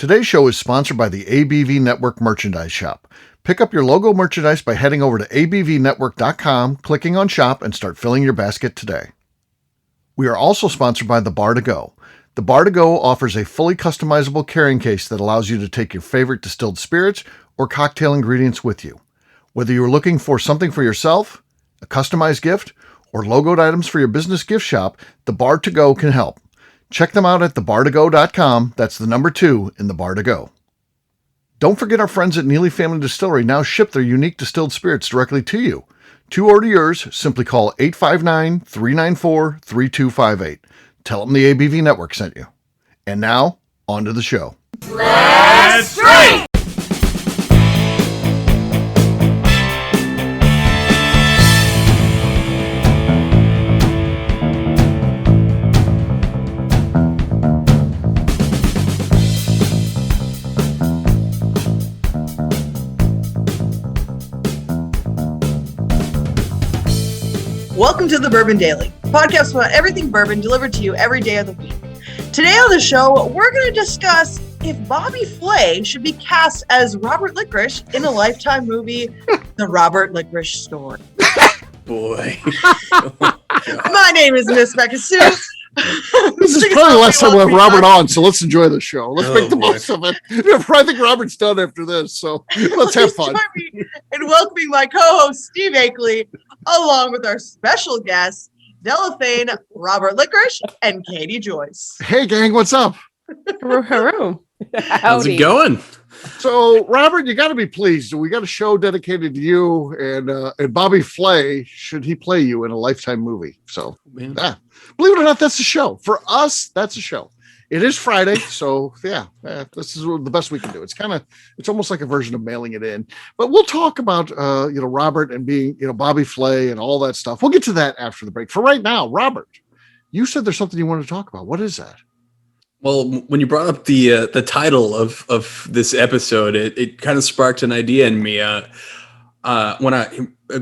Today's show is sponsored by the ABV Network Merchandise Shop. Pick up your logo merchandise by heading over to abvnetwork.com, clicking on Shop, and start filling your basket today. We are also sponsored by The Bar to Go. The Bar to Go offers a fully customizable carrying case that allows you to take your favorite distilled spirits or cocktail ingredients with you. Whether you're looking for something for yourself, a customized gift, or logoed items for your business gift shop, The Bar to Go can help. Check them out at thebar2go.com. That's the number 2 in The Bar to Go. Don't forget our friends at Neely Family Distillery now ship their unique distilled spirits directly to you. To order yours, simply call 859-394-3258. Tell them the ABV Network sent you. And now, on to the show. Let's drink! Welcome to the Bourbon Daily, a podcast about everything bourbon delivered to you every day of the week. Today on the show, we're going to discuss if Bobby Flay should be cast as Robert Likarish in a Lifetime movie, The Robert Likarish Story. Boy. My name is Miss Beka Sue. This is probably the last time we'll have Robert on, so let's enjoy the show. Let's make the most of it. I think Robert's done after this, so let's have fun. And welcoming my co-host, Steve Akeley, along with our special guests, Della, Robert Likarish, and Katie Joyce. Hey, gang, what's up? Hello. How's it going? So, Robert, you got to be pleased. We got a show dedicated to you and Bobby Flay. Should he play you in a Lifetime movie? So, believe it or not, that's a show. For us, that's a show. It is Friday, so this is the best we can do. It's almost like a version of mailing it in. But we'll talk about Robert and being Bobby Flay and all that stuff. We'll get to that after the break. For right now, Robert, you said there's something you want to talk about. What is that? Well, when you brought up the title of this episode, it kind of sparked an idea in me.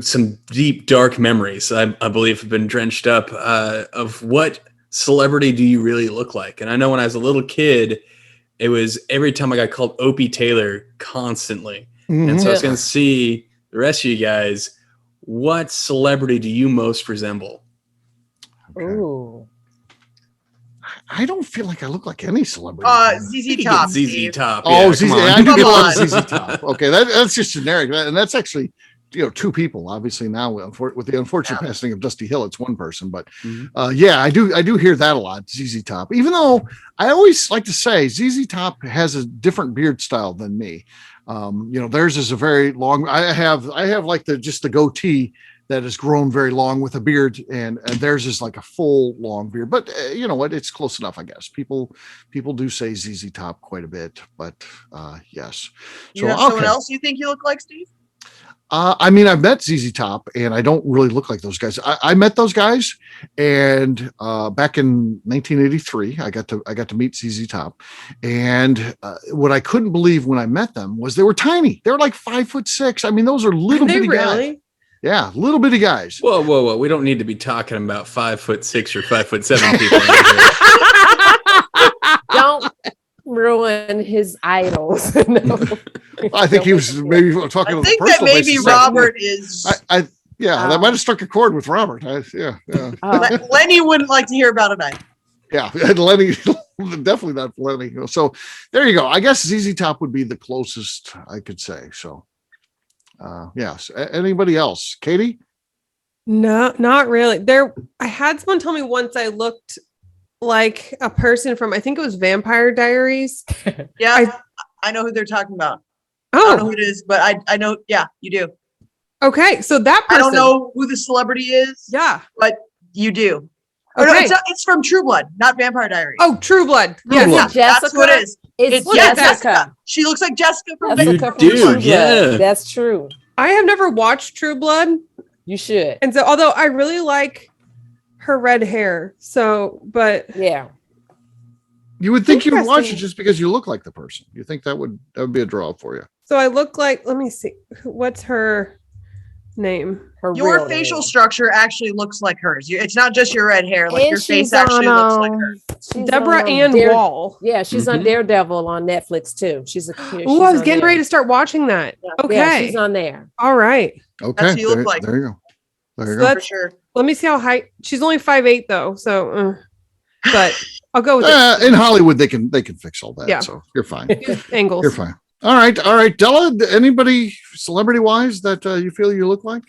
Some deep, dark memories, I believe, have been drenched up of what celebrity do you really look like? And I know when I was a little kid, it was every time I got called Opie Taylor constantly. Mm-hmm. And so I was going to see the rest of you guys, what celebrity do you most resemble? Okay. Ooh. I don't feel like I look like any celebrity. ZZ Top. ZZ Top. Oh, Yeah, ZZ. I do get a lot of ZZ Top. Okay, that's just generic. And that's actually, two people, obviously now with the unfortunate passing of Dusty Hill, it's one person, but I do hear that a lot. ZZ Top, even though I always like to say ZZ Top has a different beard style than me. Theirs is a very long, I have like the goatee that has grown very long with a beard, and theirs is like a full long beard, but you know what, it's close enough, I guess. People do say ZZ Top quite a bit, but yes. You have someone else you think you look like, Steve? I've met ZZ Top, and I don't really look like those guys. I met those guys, and back in 1983, I got to meet ZZ Top, and what I couldn't believe when I met them was they were tiny. They were like 5'6". I mean, those are little bitty guys. Yeah, little bitty guys. Whoa! We don't need to be talking about 5'6" or 5'7" people. Don't ruin his idols. No. I think he was maybe talking. I think that maybe Robert is. That might have struck a chord with Robert. Lenny wouldn't like to hear about it. Yeah, Lenny, definitely not Lenny. So there you go. I guess ZZ Top would be the closest I could say. So, yes. Anybody else? Katie? No, not really. I had someone tell me once I looked like a person from, I think it was Vampire Diaries. Yeah, I know who they're talking about. Oh. I don't know who it is, but I know. Yeah, you do. Okay, so that person. I don't know who the celebrity is. Yeah, but you do. Okay. Oh, no, it's from True Blood, not Vampire Diaries. Oh, True Blood. Yes, Jessica? That's what it is. It's Jessica. She looks like Jessica from Vampire Diaries. Yeah, that's true. I have never watched True Blood. You should. And so, although I really like her red hair, but yeah. You would think you would watch it just because you look like the person. You think that would be a draw for you. So I look like, let me see, what's her name. Her Your real facial name. structure actually looks like hers. It's not just your red hair. Like And your face she's actually on, looks like her. she's Deborah on, Ann Wall. Yeah, she's on Daredevil on Netflix too. She's Oh, I was getting ready to start watching that. Yeah. Okay. Yeah, she's on there. All right. Okay. That's what you look like. There you go. There you So go. For that's, sure. let me see how high. She's only 5'8" though. So, but I'll go with it. In Hollywood, they can fix all that. Yeah. So you're fine. Angles. You're fine. All right. Della, anybody celebrity wise that you feel you look like?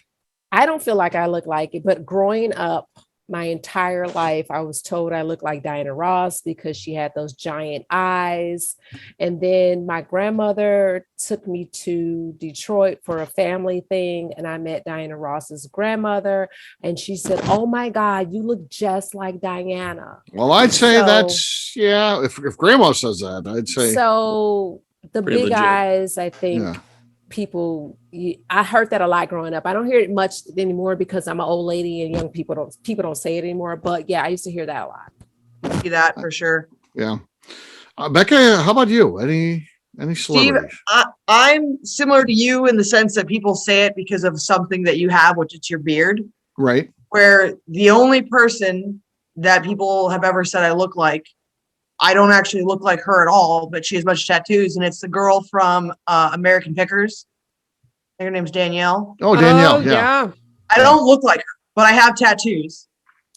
I don't feel like I look like it, but growing up my entire life, I was told I looked like Diana Ross because she had those giant eyes. And then my grandmother took me to Detroit for a family thing, and I met Diana Ross's grandmother, and she said, "Oh my God, you look just like Diana." Well, I'd say that's If Grandma says that, I'd say so. The Pretty big legit. eyes, I think. Yeah. I heard that a lot growing up. I don't hear it much anymore because I'm an old lady and young people don't say it anymore. But yeah, I used to hear that a lot. See that for sure. Yeah. Becca, how about you? Any celebrities? Steve, I'm similar to you in the sense that people say it because of something that you have, which is your beard. Right. Where the only person that people have ever said I look like, I don't actually look like her at all, but she has a bunch of tattoos, and it's the girl from American Pickers. I think her name's Danielle. Oh, Danielle. Oh, yeah. I don't look like her, but I have tattoos.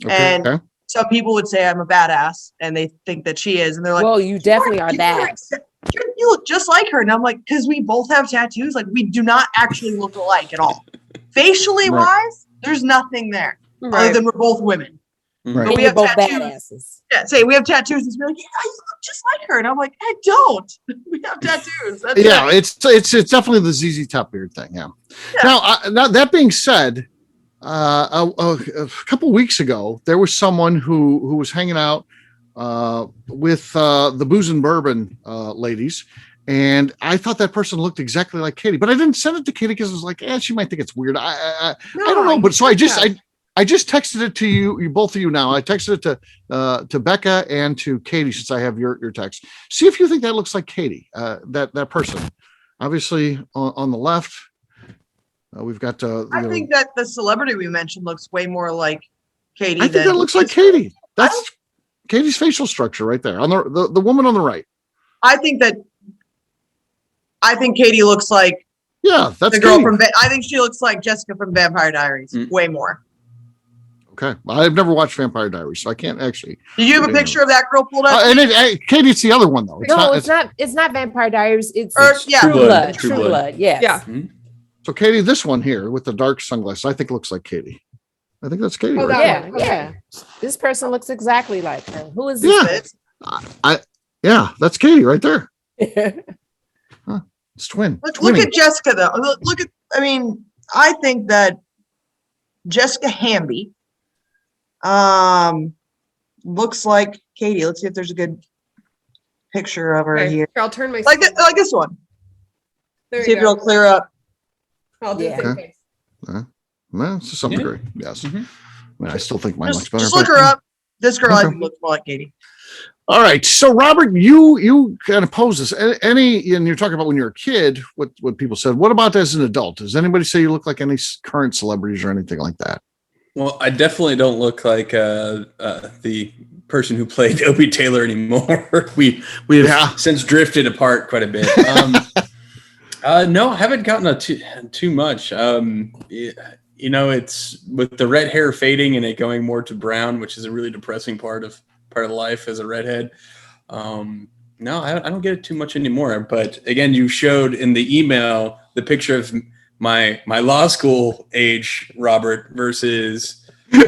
Okay. And some people would say I'm a badass, and they think that she is, and they're like, "Well, you definitely are that. You look just like her." And I'm like, because we both have tattoos, like we do not actually look alike at all. Facially wise, there's nothing there other than we're both women. Right. And we you're have both tattoos. badasses." Yeah, say we have tattoos, and be like, "Yeah, you look just like her," and I'm like, "I don't. We have tattoos." That's it. It's definitely the ZZ Top beard thing. Yeah. Now that being said, a couple weeks ago, there was someone who was hanging out with the Booze and Bourbon ladies, and I thought that person looked exactly like Katie, but I didn't send it to Katie because I was like, she might think it's weird. I don't know, but so I just texted it to you both of you now. I texted it to Becca and to Katie since I have your text. See if you think that looks like Katie, that person. Obviously on the left, we've got. I think that the celebrity we mentioned looks way more like Katie. I think that looks like Katie. That's Katie's facial structure right there on the woman on the right. I think Katie looks like that's the girl Katie. I think she looks like Jessica from Vampire Diaries. Way more. Okay, I've never watched Vampire Diaries, so I can't actually. Did you have a picture of that girl pulled up? Katie, it's the other one though. It's not Vampire Diaries. It's True Blood. True True Blood. Blood. Yes. Yeah. So Katie, this one here with the dark sunglasses, I think looks like Katie. I think that's Katie. Oh, right that there. one. Yeah. This person looks exactly like her. Who is this? That's Katie right there. It's twin. Look at Jessica though. I think that Jessica Hamby looks like Katie. Let's see if there's a good picture of her Okay, here. I'll turn my Like this one. There See you if it'll go. clear up. I'll do the same face. Well, to some degree, yes. I still think mine looks better. Just look her up. This girl I think looks more like Katie. All right, so Robert, you kind of pose this. And you're talking about when you're a kid, what people said. What about as an adult? Does anybody say you look like any current celebrities or anything like that? Well, I definitely don't look like the person who played Opie Taylor anymore. we have since drifted apart quite a bit. No, I haven't gotten too much. It's with the red hair fading and it going more to brown, which is a really depressing part of life as a redhead. No, I don't get it too much anymore. But again, you showed in the email the picture of my law school age Robert versus. I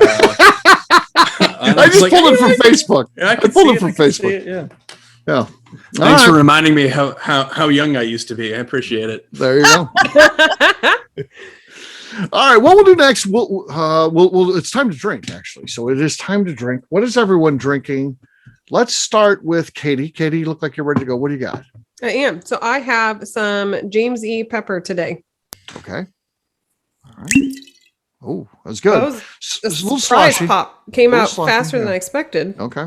just pulled it from Facebook. I pulled it from Facebook. Yeah. Thanks for reminding me how young I used to be. I appreciate it. There you go. All right, what we'll do next? We'll it's time to drink, actually. So it is time to drink. What is everyone drinking? Let's start with Katie. Katie, you look like you're ready to go. What do you got? I am. So I have some James E. Pepper today. Okay. All right. Oh, that's good. That was It's a little surprise sloshy. pop. Came A little out sloshy, faster than yeah. I expected. Okay.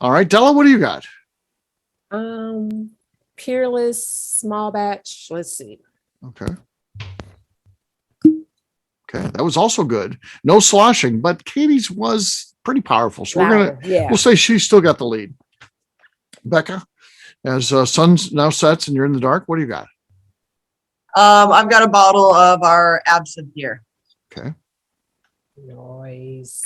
All right, Della, what do you got? Peerless, small batch. Let's see. Okay. Okay, that was also good. No sloshing, but Katie's was pretty powerful. So we'll say she's still got the lead. Beka, as sun now sets and you're in the dark, what do you got? I've got a bottle of our absinthe here. Okay. Noise.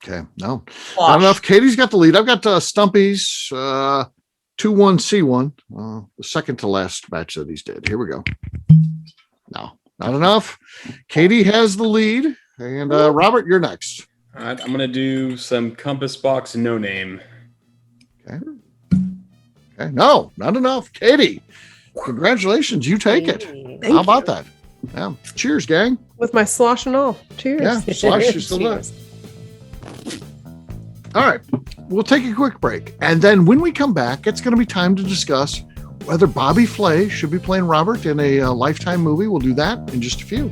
Okay, no, not enough. Katie's got the lead. I've got Stumpy's 2-1-C1, the second to last batch that he's did. Here we go. No, not enough. Katie has the lead, and Robert, you're next. All right, I'm going to do some Compass Box No Name. Okay. Okay, no, not enough. Katie, congratulations. You take it. How about that? Yeah. Cheers, gang. With my slosh and all. Cheers. Yeah, slosh is still there. All right, we'll take a quick break. And then when we come back, it's going to be time to discuss whether Bobby Flay should be playing Robert in a Lifetime movie. We'll do that in just a few.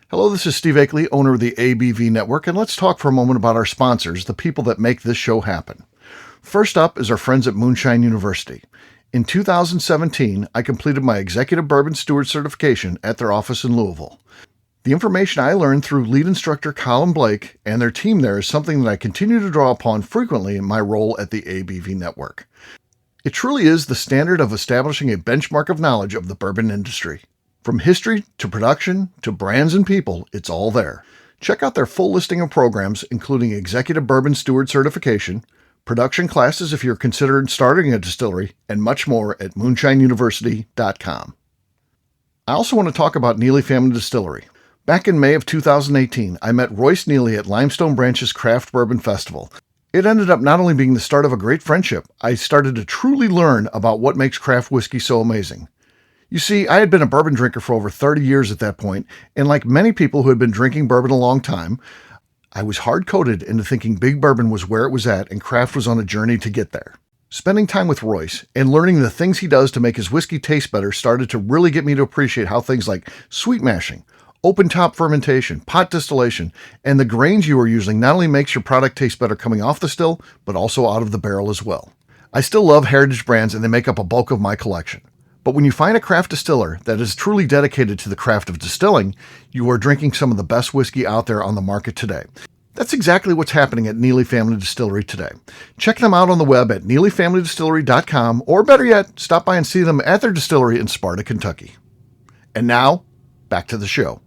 Hello, this is Steve Akeley, owner of the ABV Network, and let's talk for a moment about our sponsors, the people that make this show happen. First up is our friends at Moonshine University. In 2017, I completed my Executive Bourbon Steward certification at their office in Louisville. The information I learned through lead instructor Colin Blake and their team there is something that I continue to draw upon frequently in my role at the ABV Network. It truly is the standard of establishing a benchmark of knowledge of the bourbon industry. From history to production to brands and people, it's all there. Check out their full listing of programs, including Executive Bourbon Steward certification, production classes if you're considering starting a distillery, and much more at moonshineuniversity.com. I also want to talk about Neely Family Distillery. Back in May of 2018, I met Royce Neely at Limestone Branch's Craft Bourbon Festival. It ended up not only being the start of a great friendship, I started to truly learn about what makes craft whiskey so amazing. You see, I had been a bourbon drinker for over 30 years at that point, and like many people who had been drinking bourbon a long time, I was hard-coded into thinking big bourbon was where it was at and craft was on a journey to get there. Spending time with Royce and learning the things he does to make his whiskey taste better started to really get me to appreciate how things like sweet mashing, open top fermentation, pot distillation, and the grains you are using not only makes your product taste better coming off the still, but also out of the barrel as well. I still love heritage brands and they make up a bulk of my collection. But when you find a craft distiller that is truly dedicated to the craft of distilling, you are drinking some of the best whiskey out there on the market today. That's exactly what's happening at Neely Family Distillery today. Check them out on the web at neelyfamilydistillery.com, or better yet, stop by and see them at their distillery in Sparta, Kentucky. And now, back to the show.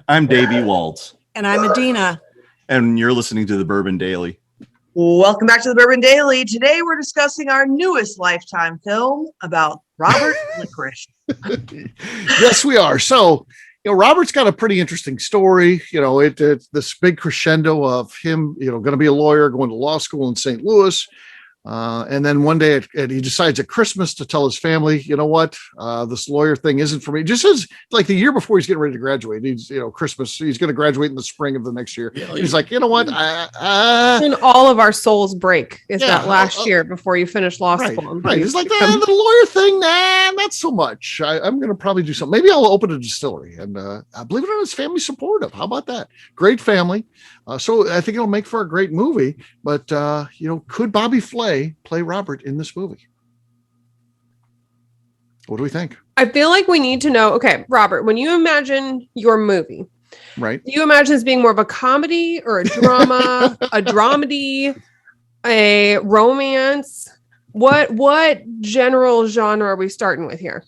I'm Davey Waltz. And I'm Adina. And you're listening to the Bourbon Daily. Welcome back to the Bourbon Daily. Today we're discussing our newest Lifetime film about Robert Likarish. Yes, we are. So, Robert's got a pretty interesting story. It's this big crescendo of him, going to be a lawyer, going to law school in St. Louis. And then one day he decides at Christmas to tell his family, you know what, this lawyer thing isn't for me. Just as like the year before he's getting ready to graduate, Christmas, he's going to graduate in the spring of the next year. Yeah, he's like, you know what? And all of our souls break that last year before you finish law school. Right. He's like, the lawyer thing, not so much. I'm going to probably do something. Maybe I'll open a distillery. And I believe it or not, his family's supportive. How about that? Great family. So I think it'll make for a great movie. But, could Bobby Flay play Robert in this movie? What do we think? I feel like we need to know. Okay, Robert, when you imagine your movie, right? Do you imagine this being more of a comedy or a drama, a dramedy, a romance? What general genre are we starting with here?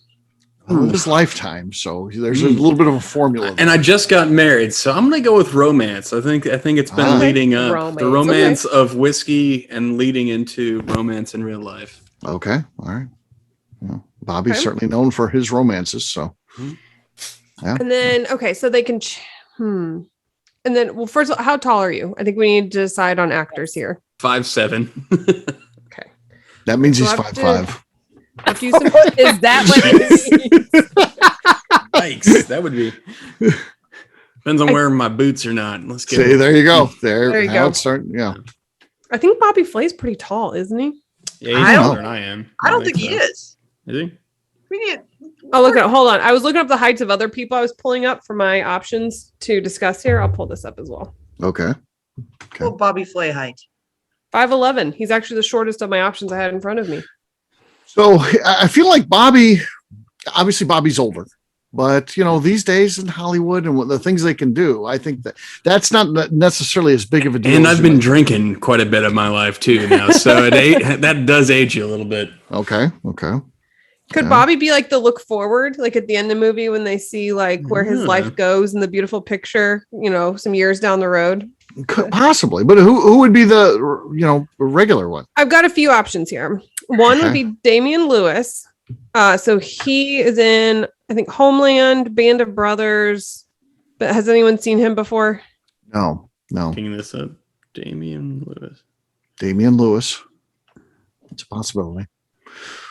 His Lifetime, so there's a little bit of a formula. And I just got married, so I'm gonna go with romance. I think it's been leading up the romance of whiskey and leading into romance in real life. Okay, all right. Well, Bobby's certainly known for his romances, so yeah. And then so they can. And then, well, first of all, how tall are you? I think we need to decide on actors here. 5'7". Okay, that means he's 5'5". After you some, is that what it means? Yikes, that would be Depends on wearing my boots or not. Let's get See, there you go. There you how go. it's starting. Yeah. I think Bobby Flay's pretty tall, isn't he? Yeah, I he's don't- taller than I am. I don't think he is. Is he? We need. Oh, look at hold on. I was looking up the heights of other people I was pulling up for my options to discuss here. I'll pull this up as well. Okay. Well, Bobby Flay height. 5'11". He's actually the shortest of my options I had in front of me. So I feel like Bobby's older, but these days in Hollywood and what the things they can do, I think that's not necessarily as big of a deal. And I've been drinking quite a bit of my life too now, so that does age you a little bit. Okay. Could Yeah. Bobby be like the look forward, like at the end of the movie when they see like where his Yeah. life goes in the beautiful picture, some years down the road? Possibly, but who would be the regular one? I've got a few options here. One would Okay. be Damien Lewis. So he is in, I think, Homeland, Band of Brothers. But has anyone seen him before? No. Picking this up, Damien Lewis. Damien Lewis. It's a possibility.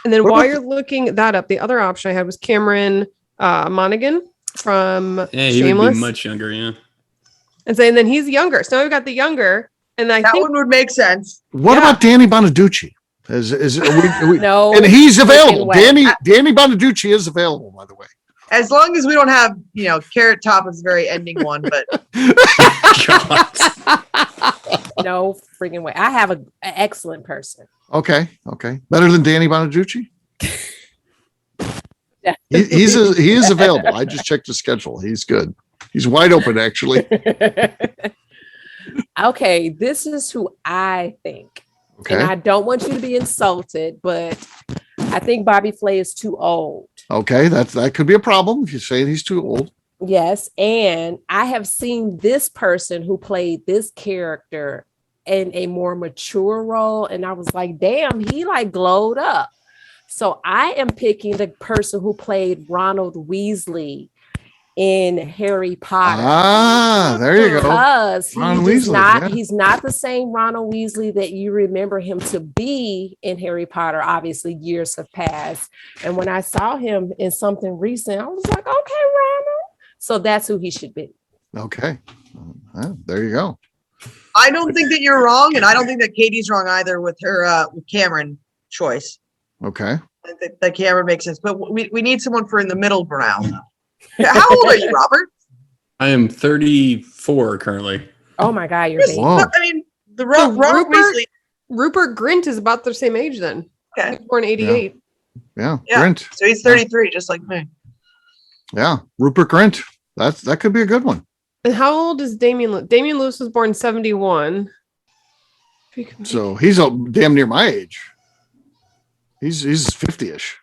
And then What while about you're looking that up, the other option I had was Cameron Monaghan from Yeah, he would Shameless. be much younger. Yeah. And then he's younger. So now we've got the younger. And I That think one would make sense. What Yeah. about Danny Bonaducci? Are we- No. and he's available. freaking way. Danny Bonaducci is available, by the way. As long as we don't have, Carrot Top is the very ending one, but God. No freaking way. I have an excellent person. Okay. Better than Danny Bonaducci? Yeah. He is available. I just checked his schedule. He's good. He's wide open, actually. Okay, this is who I think. And Okay. I don't want you to be insulted, but I think Bobby Flay is too old. Okay. That could be a problem if you say he's too old. Yes. And I have seen this person who played this character in a more mature role. And I was like, damn, he like glowed up. So I am picking the person who played Ronald Weasley in Harry Potter. Ah, there you go. Because Ron he's Weasley, not yeah. he's not the same Ronald Weasley that you remember him to be in Harry Potter. Obviously, years have passed. And when I saw him in something recent, I was like, okay, Ronald. So that's who he should be. Okay. There you go. I don't think that you're wrong, and I don't think that Katie's wrong either with her with Cameron choice. Okay. I think that Cameron makes sense, but we need someone for in the middle ground. How old are you, Robert? I am 34 currently. Oh my God, you're Chris, big. Whoa. I mean, Robert Rupert- Weasley. Rupert Grint is about the same age then. Okay. He was born 88. Yeah. Yeah. Grint. So he's 33, just like me. Yeah. Rupert Grint. That could be a good one. And how old is Damien? Damien Lewis was born 71. So he's damn near my age. He's 50-ish.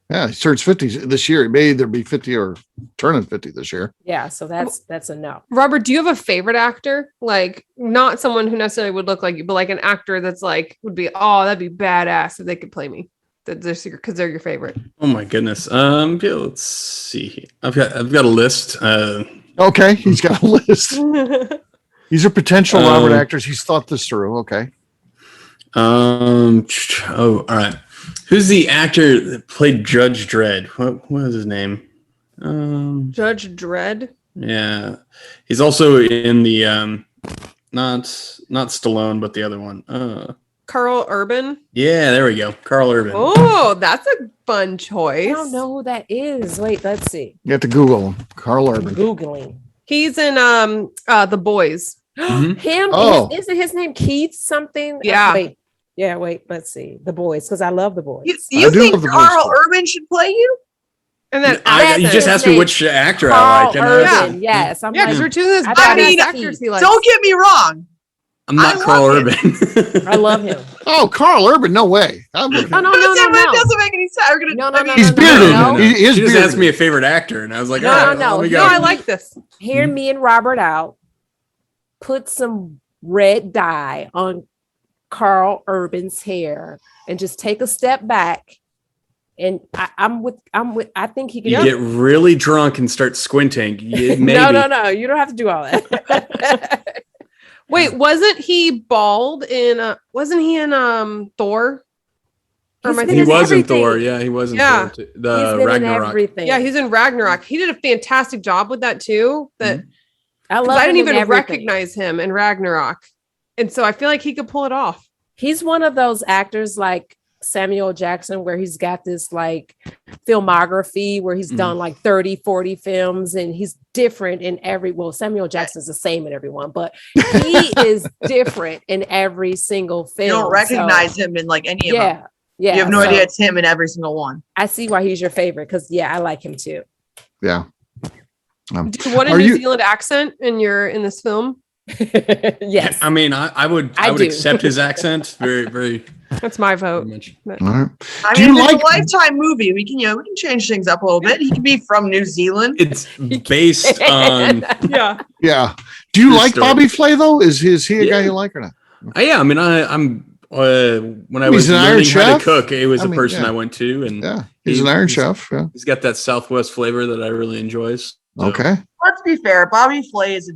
Yeah, he turns 50 this year. He may either be 50 or turning 50 this year. Yeah, so that's a no. Robert, do you have a favorite actor? Like not someone who necessarily would look like you, but like an actor that's like would be, oh, that'd be badass if they could play me. Because they're your favorite. Oh my goodness. Yeah, let's see. I've got a list. Okay, he's got a list. These are potential Um, Robert actors. He's thought this through. Okay. All right. Who's the actor that played Judge Dredd? What was his name? Judge Dredd. Yeah, he's also in the not Stallone, but the other one. Carl Urban. Yeah, there we go, Carl Urban. Oh, that's a fun choice. I don't know who that is. Wait, let's see. You have to Google him. Carl I'm Urban. Googling. He's in The Boys. Mhm. Him? Oh. Isn't his name Keith something? Yeah. Wait, let's see. The Boys, because I love The Boys. You do think love the Carl voice. Urban should play you? And then You just asked me which actor I Carl like. And Urban, yes. I'm yeah, because we're like, choosing this I thought badass he- actors he likes. Don't get me wrong. I'm not I Carl love Urban. I love him. Oh, Carl Urban. No way. I'm with No, him. no, no, no, It no. doesn't make any sense. We're gonna- No, no, I mean, no, He's no, bearded. no. He is She just bearded. asked me a favorite actor, and I was like, No, all right, no, let me no, go. No, I like this. Hear me and Robert out. Put some red dye on Carl Urban's hair and just take a step back. And I think he can. You get really drunk and start squinting. Maybe. No. You don't have to do all that. Wait, wasn't he bald in wasn't he in Thor? Or am I He's been He thinking- was in everything. Thor. Yeah, he was in Yeah. Thor. Too. He's The been in Ragnarok. everything. Yeah, he's in Ragnarok. He did a fantastic job with that too. That I Because love I didn't him in even everything. recognize him in Ragnarok. And so I feel like he could pull it off. He's one of those actors like Samuel Jackson, where he's got this like filmography where he's done like 30, 40 films, and he's different in Samuel Jackson's the same in everyone, but he is different in every single film. You don't recognize him in like any of them. Yeah. You have no idea it's him in every single one. I see why he's your favorite, because I like him too. Yeah. Do you want a New Zealand accent in this film? Yes. I mean, I would accept his accent. Very, very. That's my vote. Much. All right. I mean, it's a Lifetime movie. We can change things up a little bit. He can be from New Zealand. It's based on. Yeah. Do you like story. Bobby Flay though? Is he a guy you like or not? Yeah. I mean, I'm. When I was an Iron learning how to chef? cook, it was I a mean, person yeah. I went to, and he's an Iron chef. Yeah. He's got that Southwest flavor that I really enjoy. So. Okay. Let's be fair. Bobby Flay is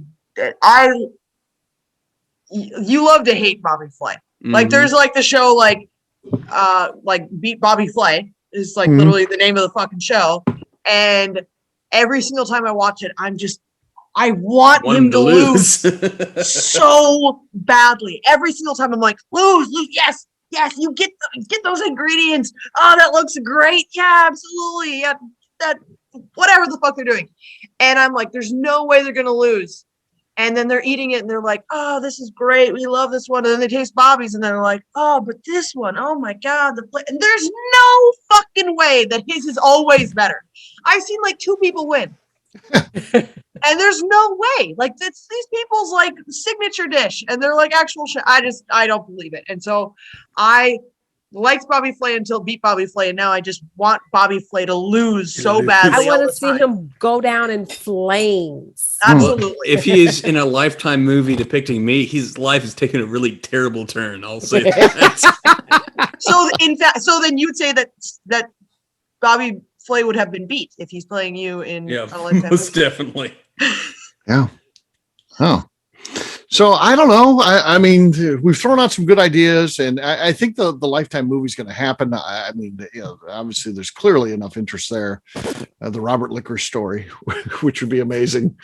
you love to hate Bobby Flay. Like there's like the show like Beat Bobby Flay is like literally the name of the fucking show, and every single time I watch it, I want him to lose so badly. Every single time I'm like, lose, yes, you get those ingredients. Oh, that looks great. Yeah, absolutely. Yeah, that whatever the fuck they're doing. And I'm like, there's no way they're gonna lose. And then they're eating it and they're like, oh, this is great. We love this one. And then they taste Bobby's and they're like, oh, but this one, oh my God. And there's no fucking way that his is always better. I've seen like 2 people win. And there's no way. Like it's these people's like signature dish. And they're like actual shit. I don't believe it. And so I liked Bobby Flay until Beat Bobby Flay, and now I just want Bobby Flay to lose so badly. I want to see him go down in flames. Absolutely. Well, if he is in a Lifetime movie depicting me, his life is taking a really terrible turn. I'll say that. So then you'd say that Bobby Flay would have been beat if he's playing you in a Lifetime most movie. definitely. Yeah. Oh. So I don't know. I mean, we've thrown out some good ideas, and I think the Lifetime movie is going to happen. I mean, obviously, there's clearly enough interest there. The Robert Likarish story, which would be amazing.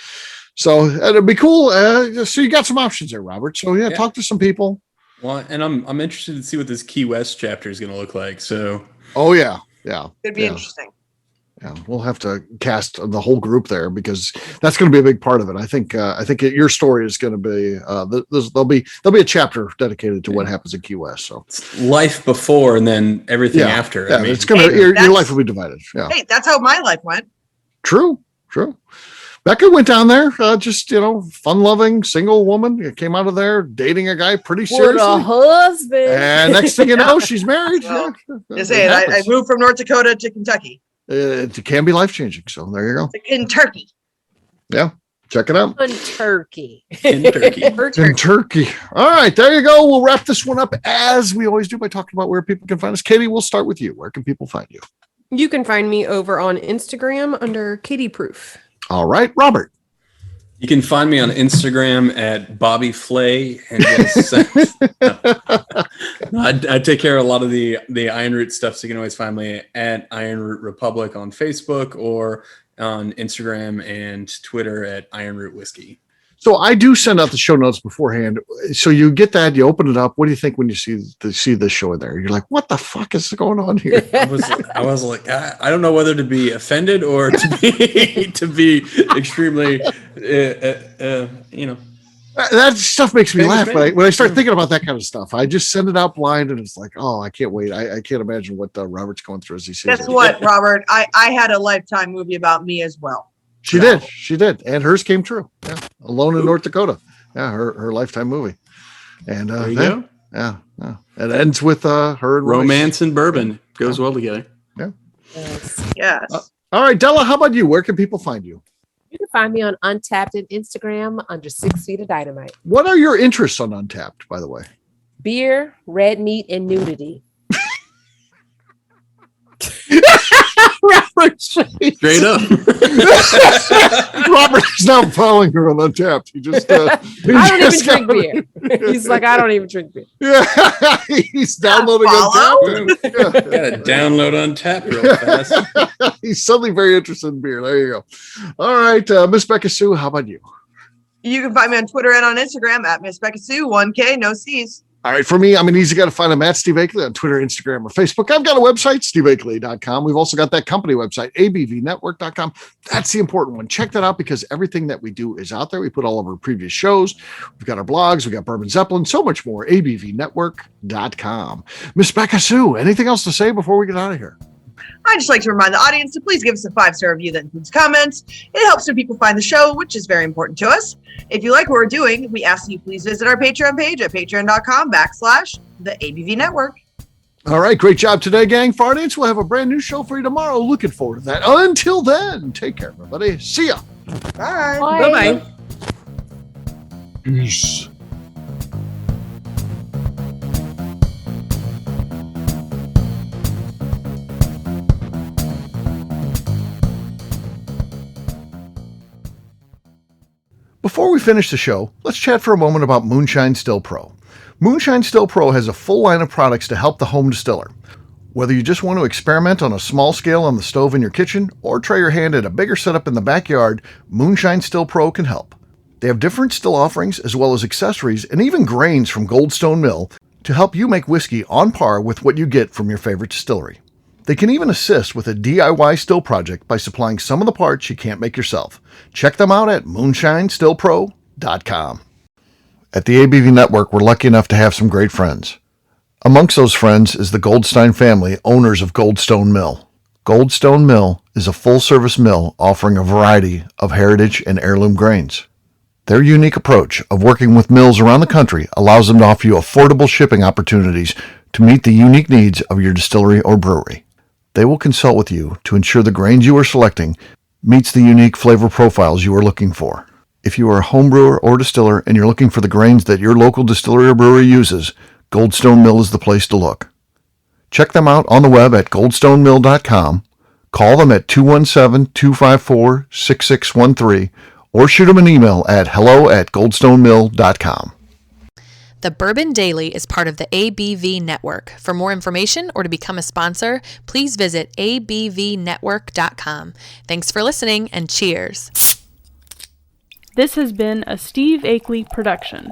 So it'd be cool. So you got some options there, Robert. So talk to some people. Well, and I'm interested to see what this Key West chapter is going to look like. So. Oh yeah. It'd be interesting. Yeah, we'll have to cast the whole group there because that's going to be a big part of it. I think your story is going to be there'll be a chapter dedicated to what happens in Key West. So life before and then everything after. Yeah, I mean, it's gonna your life will be divided. Yeah, hey, that's how my life went. True. Becca went down there, just fun-loving single woman. Came out of there dating a guy pretty seriously. With a husband. And next thing you know, she's married. Well, I moved from North Dakota to Kentucky. It can be life-changing. So there you go. In Turkey. Yeah. Check it out. In Turkey. In Turkey. All right. There you go. We'll wrap this one up as we always do by talking about where people can find us. Katie, we'll start with you. Where can people find you? You can find me over on Instagram under Katie Proof. All right. Robert. You can find me on Instagram at Bobby Flay. And yes, I take care of a lot of the Iron Root stuff, so you can always find me at Iron Root Republic on Facebook or on Instagram and Twitter at Iron Root Whiskey. So I do send out the show notes beforehand. So you get that, you open it up. What do you think when you see this show in there? You're like, what the fuck is going on here? I was like, I don't know whether to be offended or to be extremely, That stuff makes me laugh. But when I start thinking about that kind of stuff, I just send it out blind, and it's like, oh, I can't wait. I can't imagine what Robert's going through as he sees it. Guess what, Robert? I had a Lifetime movie about me as well. She did, and hers came true. Yeah, Alone in North Dakota. Yeah, her Lifetime movie, and there you go. Yeah, it ends with her and romance and bourbon goes well together. Yeah. Yes. All right, Della, how about you? Where can people find you? You can find me on Untapped and Instagram under 6 Feet of Dynamite. What are your interests on Untapped, by the way? Beer, red meat, and nudity. Straight up. Robert is now following her on Untapped. He just I don't even drink beer. He's like, I don't even drink beer. Yeah, he's downloading Untapped. Gotta download Untapped real fast. He's suddenly very interested in beer. There you go. All right, Miss Beka Sue, how about you? You can find me on Twitter and on Instagram at Miss Beka Sue, 1K, no C's. All right, for me, I'm an easy guy to find. I'm at Steve Akeley on Twitter, Instagram, or Facebook. I've got a website, steveakeley.com. We've also got that company website, abvnetwork.com. That's the important one. Check that out because everything that we do is out there. We put all of our previous shows. We've got our blogs. We've got Bourbon Zeppelin, so much more, abvnetwork.com. Miss Beka Sue, anything else to say before we get out of here? I'd just like to remind the audience to please give us a 5-star review that includes comments. It helps new people find the show, which is very important to us. If you like what we're doing, we ask that you please visit our Patreon page at patreon.com/the ABV Network. All right, great job today, gang. For our audience, we'll have a brand new show for you tomorrow. Looking forward to that. Until then, take care, everybody. See ya. Bye. Bye-bye. Peace. Before we finish the show, let's chat for a moment about Moonshine Still Pro. Moonshine Still Pro has a full line of products to help the home distiller. Whether you just want to experiment on a small scale on the stove in your kitchen or try your hand at a bigger setup in the backyard, Moonshine Still Pro can help. They have different still offerings as well as accessories and even grains from Goldstone Mill to help you make whiskey on par with what you get from your favorite distillery. They can even assist with a DIY still project by supplying some of the parts you can't make yourself. Check them out at moonshinestillpro.com. At the ABV Network, we're lucky enough to have some great friends. Amongst those friends is the Goldstein family, owners of Goldstone Mill. Goldstone Mill is a full-service mill offering a variety of heritage and heirloom grains. Their unique approach of working with mills around the country allows them to offer you affordable shipping opportunities to meet the unique needs of your distillery or brewery. They will consult with you to ensure the grains you are selecting meets the unique flavor profiles you are looking for. If you are a home brewer or distiller and you're looking for the grains that your local distillery or brewery uses, Goldstone Mill is the place to look. Check them out on the web at goldstonemill.com, call them at 217-254-6613, or shoot them an email at hello@goldstonemill.com. The Bourbon Daily is part of the ABV Network. For more information or to become a sponsor, please visit abvnetwork.com. Thanks for listening and cheers. This has been a Steve Akeley production.